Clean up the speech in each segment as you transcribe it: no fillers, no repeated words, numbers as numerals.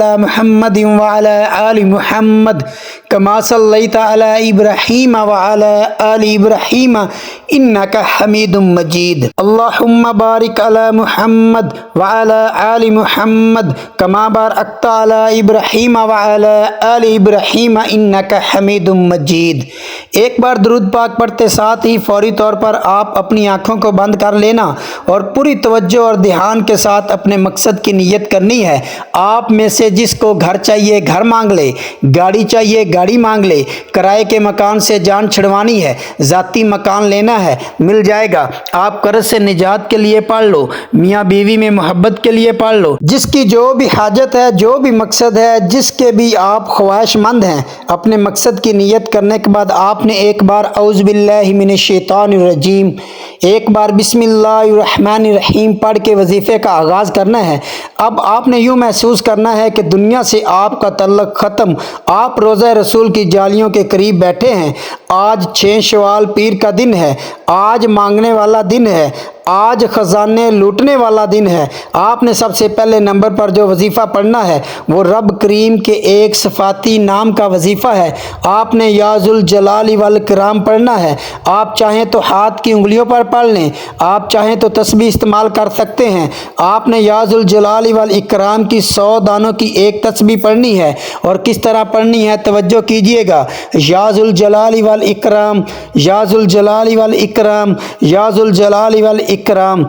علی محمد وعلی آل محمد کما صلیت علی ابراہیم وعلی آل ابراہیم انک حمید مجید اللہم بارک علی محمد وعلی آل محمد کما بارکت علی ابراہیم وعلی آل ابراہیم انک حمید مجید۔ ایک بار درود پاک پڑھتے ساتھ ہی فوری طور پر آپ اپنی آنکھوں کو بند کر لینا اور پوری توجہ اور دھیان کے ساتھ اپنے مقصد کی نیت کرنی ہے۔ آپ میں سے جس کو گھر چاہیے گھر مانگ لے، گاڑی چاہیے گاڑی مانگ لے، کرائے کے مکان سے جان چھڑوانی ہے، ذاتی مکان لینا ہے، مل جائے گا۔ آپ قرض سے نجات کے لیے پڑھ لو، میاں بیوی میں محبت کے لیے پڑھ لو، جس کی جو بھی حاجت ہے، جو بھی مقصد ہے، جس کے بھی آپ خواہش مند ہیں، اپنے مقصد کی نیت کرنے کے بعد آپ نے ایک بار اعوذ باللہ من الشیطان الرجیم، ایک بار بسم اللہ الرحمن الرحیم پڑھ کے وظیفے کا آغاز کرنا ہے۔ اب آپ نے یوں محسوس کرنا ہے کہ دنیا سے آپ کا تعلق ختم، آپ روضہ رسول کی جالیوں کے قریب بیٹھے ہیں۔ آج 6 شوال پیر کا دن ہے، آج مانگنے والا دن ہے، آج خزانے لوٹنے والا دن ہے۔ آپ نے سب سے پہلے نمبر پر جو وظیفہ پڑھنا ہے وہ رب کریم کے ایک صفاتی نام کا وظیفہ ہے۔ آپ نے یا ذوالجلال والاکرام پڑھنا ہے۔ آپ چاہیں تو ہاتھ کی انگلیوں پر پڑھ لیں، آپ چاہیں تو تسبیح استعمال کر سکتے ہیں۔ آپ نے یا ذوالجلال والاکرام کی 100 دانوں کی ایک تسبیح پڑھنی ہے، اور کس طرح پڑھنی ہے توجہ کیجئے گا۔ یا ذوالجلال والاکرام، یا ذوالجلال والاکرام، یا ذوالجلال والاکرام،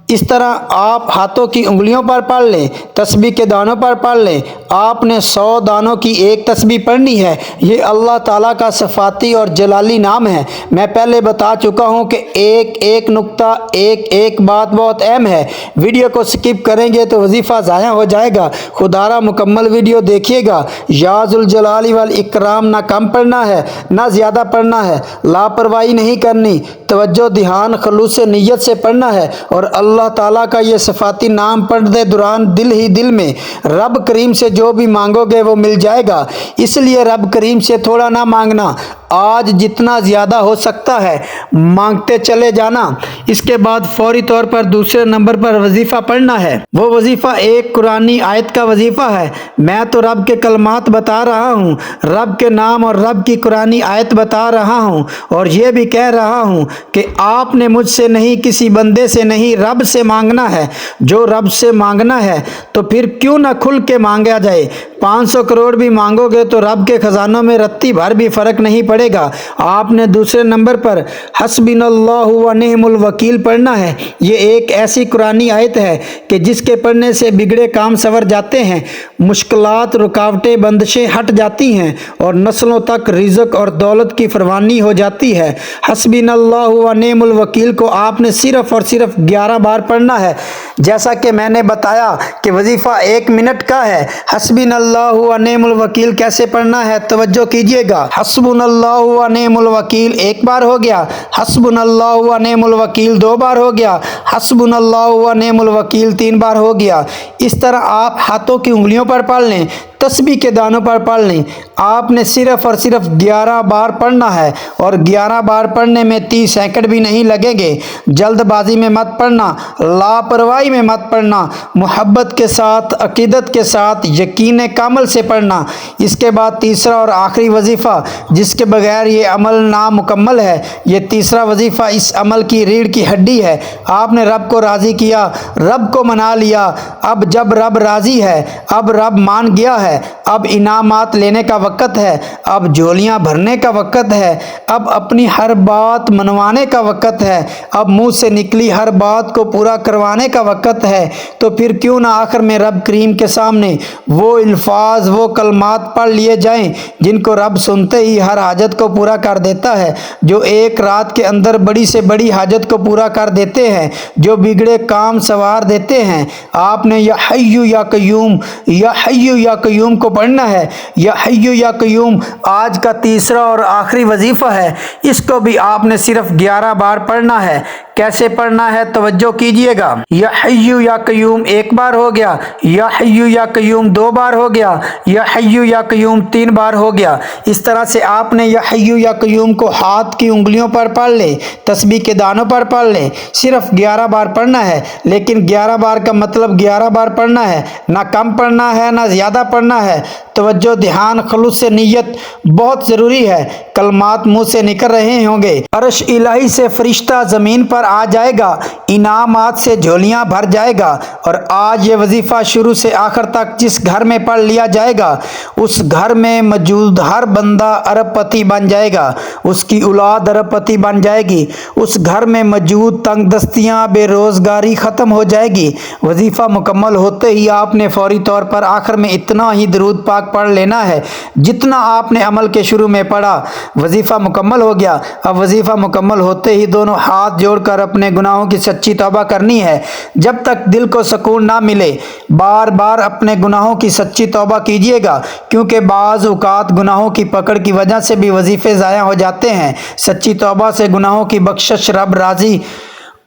اس طرح آپ ہاتھوں کی انگلیوں پر پڑھ لیں، تسبیح کے دانوں پر پڑھ لیں۔ آپ نے 100 دانوں کی ایک تسبیح پڑھنی ہے۔ یہ اللہ تعالیٰ کا صفاتی اور جلالی نام ہے۔ میں پہلے بتا چکا ہوں کہ ایک ایک نقطہ، ایک ایک بات بہت اہم ہے۔ ویڈیو کو سکپ کریں گے تو وظیفہ ضائع ہو جائے گا۔ خدا را مکمل ویڈیو دیکھیے گا۔ یا ذوالجلال والاکرام نہ کم پڑھنا ہے نہ زیادہ پڑھنا ہے، لاپرواہی نہیں کرنی، توجہ دھیان خلوص نیت سے پڑھنا ہے، اور اللہ تعالیٰ کا یہ صفاتی نام پڑھتے دوران دل ہی دل میں رب کریم سے جو بھی مانگو گے وہ مل جائے گا۔ اس لیے رب کریم سے تھوڑا نہ مانگنا، آج جتنا زیادہ ہو سکتا ہے مانگتے چلے جانا۔ اس کے بعد فوری طور پر دوسرے نمبر پر وظیفہ پڑھنا ہے۔ وہ وظیفہ ایک قرآنی آیت کا وظیفہ ہے۔ میں تو رب کے کلمات بتا رہا ہوں، رب کے نام اور رب کی قرآنی آیت بتا رہا ہوں، اور یہ بھی کہہ رہا ہوں کہ آپ نے مجھ سے نہیں، کسی بندے سے نہیں، رب سے مانگنا ہے۔ جو رب سے مانگنا ہے تو پھر کیوں نہ کھل کے مانگا جائے۔ 500 کروڑ بھی مانگو گے تو رب کے خزانوں میں رتی بھر بھی فرق نہیں پڑے گا۔ آپ نے دوسرے نمبر پر حسبنا اللہ و نعم الوکیل پڑھنا ہے۔ یہ ایک ایسی قرآنی آیت ہے کہ جس کے پڑھنے سے بگڑے کام سنور جاتے ہیں، مشکلات رکاوٹیں بندشیں ہٹ جاتی ہیں، اور نسلوں تک رزق اور دولت کی فراوانی ہو جاتی ہے۔ حسبنا اللہ و نعم الوکیل کو آپ نے صرف اور صرف 11 بار پڑھنا ہے۔ جیسا کہ میں نے بتایا کہ وظیفہ 1 منٹ کا ہے۔ حسبنا اللہ و نعم الوکیل کیسے پڑھنا ہے توجہ کیجئے گا۔ حسبنا اللہ و نعم الوکیل 1 بار ہو گیا، حسبنا اللہ و نعم الوکیل 2 بار ہو گیا، حسبنا اللہ و نعم الوکیل 3 بار ہو گیا۔ اس طرح آپ ہاتھوں کی انگلیوں پر پڑھ لیں، تسبیح کے دانوں پر پڑھ لیں۔ آپ نے صرف اور صرف 11 بار پڑھنا ہے، اور 11 بار پڑھنے میں 30 سیکنڈ بھی نہیں لگیں گے۔ جلد بازی میں مت پڑھنا، لاپرواہی میں مت پڑھنا، محبت کے ساتھ، عقیدت کے ساتھ، یقین کامل سے پڑھنا۔ اس کے بعد تیسرا اور آخری وظیفہ جس کے بغیر یہ عمل نامکمل ہے، یہ تیسرا وظیفہ اس عمل کی ریڑھ کی ہڈی ہے۔ آپ نے رب کو راضی کیا، رب کو منا لیا۔ اب جب رب راضی ہے، اب رب مان گیا ہے، اب انعامات لینے کا وقت ہے، اب جھولیاں بھرنے کا وقت ہے، اب اپنی ہر بات منوانے کا وقت ہے، اب منہ سے نکلی ہر بات کو پورا کروانے کا وقت ہے۔ تو پھر کیوں نہ آخر میں رب کریم کے سامنے وہ الفاظ، وہ کلمات پڑھ لیے جائیں جن کو رب سنتے ہی ہر حاجت کو پورا کر دیتا ہے، جو ایک رات کے اندر بڑی سے بڑی حاجت کو پورا کر دیتے ہیں، جو بگڑے کام سنوار دیتے ہیں۔ آپ نے یا حی یا قیوم، یا حی یا قیوم کو پڑھنا ہے۔ یا حی یا قیوم آج کا تیسرا اور آخری وظیفہ ہے۔ اس کو بھی آپ نے صرف 11 بار پڑھنا ہے۔ کیسے پڑھنا ہے توجہ کیجئے گا۔ یا حیو یا قیوم ایک بار ہو گیا، یا حیو یا قیوم دو بار ہو گیا، یا حیو یا قیوم تین بار ہو گیا۔ اس طرح سے آپ نے یا حیو یا قیوم کو ہاتھ کی انگلیوں پر پڑھ لے، تسبیح کے دانوں پر پڑھ لے۔ صرف 11 بار پڑھنا ہے، لیکن 11 بار کا مطلب 11 بار پڑھنا ہے، نہ کم پڑھنا ہے نہ زیادہ پڑھنا ہے۔ توجہ، دھیان، خلوص سے نیت بہت ضروری ہے۔ کلمات منہ سے نکل رہے ہوں گے، عرش الہی سے فرشتہ زمین پر آ جائے گا، انعامات سے جھولیاں بھر جائے گا۔ اور آج یہ وظیفہ شروع سے آخر تک جس گھر میں پڑھ لیا جائے گا، اس گھر میں موجود ہر بندہ ارب پتی بن جائے گا، اس کی اولاد ارب پتی بن جائے گی، اس گھر میں موجود تنگ دستیاں، بے روزگاری ختم ہو جائے گی۔ وظیفہ مکمل ہوتے ہی آپ نے فوری طور پر آخر میں اتنا ہی درود پاک پڑھ لینا ہے جتنا آپ نے عمل کے شروع میں پڑھا۔ وظیفہ مکمل ہو گیا۔ اب وظیفہ مکمل ہوتے ہی دونوں ہاتھ جوڑ کر اپنے گناہوں کی سچی توبہ کرنی ہے جب تک دل کو سکون نہ ملے۔ بار بار اپنے گناہوں کی سچی توبہ کیجیے گا، کیونکہ بعض اوقات گناہوں کی پکڑ کی وجہ سے بھی وظیفے ضائع ہو جاتے ہیں۔ سچی توبہ سے گناہوں کی بخشش رب راضی۔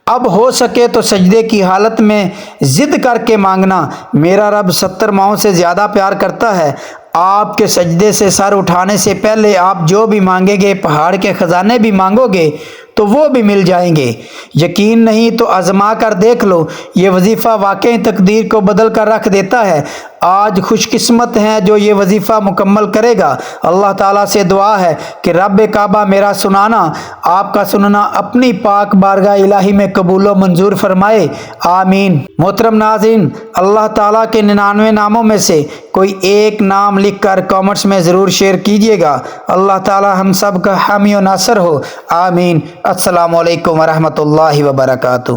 اب ہو سکے تو سجدے کی حالت میں ضد کر کے مانگنا۔ میرا رب 70 ماؤں سے زیادہ پیار کرتا ہے۔ آپ کے سجدے سے سر اٹھانے سے پہلے آپ جو بھی مانگیں گے، پہاڑ کے خزانے بھی مانگو گے تو وہ بھی مل جائیں گے۔ یقین نہیں تو آزما کر دیکھ لو، یہ وظیفہ واقعی تقدیر کو بدل کر رکھ دیتا ہے۔ آج خوش قسمت ہیں جو یہ وظیفہ مکمل کرے گا۔ اللہ تعالیٰ سے دعا ہے کہ رب کعبہ میرا سنانا، آپ کا سننا اپنی پاک بارگاہ الہی میں قبول و منظور فرمائے، آمین۔ محترم ناظرین، اللہ تعالیٰ کے 99 ناموں میں سے کوئی ایک نام لکھ کر کامنٹس میں ضرور شیئر کیجیے گا۔ اللہ تعالیٰ ہم سب کا حامی و ناصر ہو، آمین۔ السلام علیکم ورحمۃ اللہ وبرکاتہ۔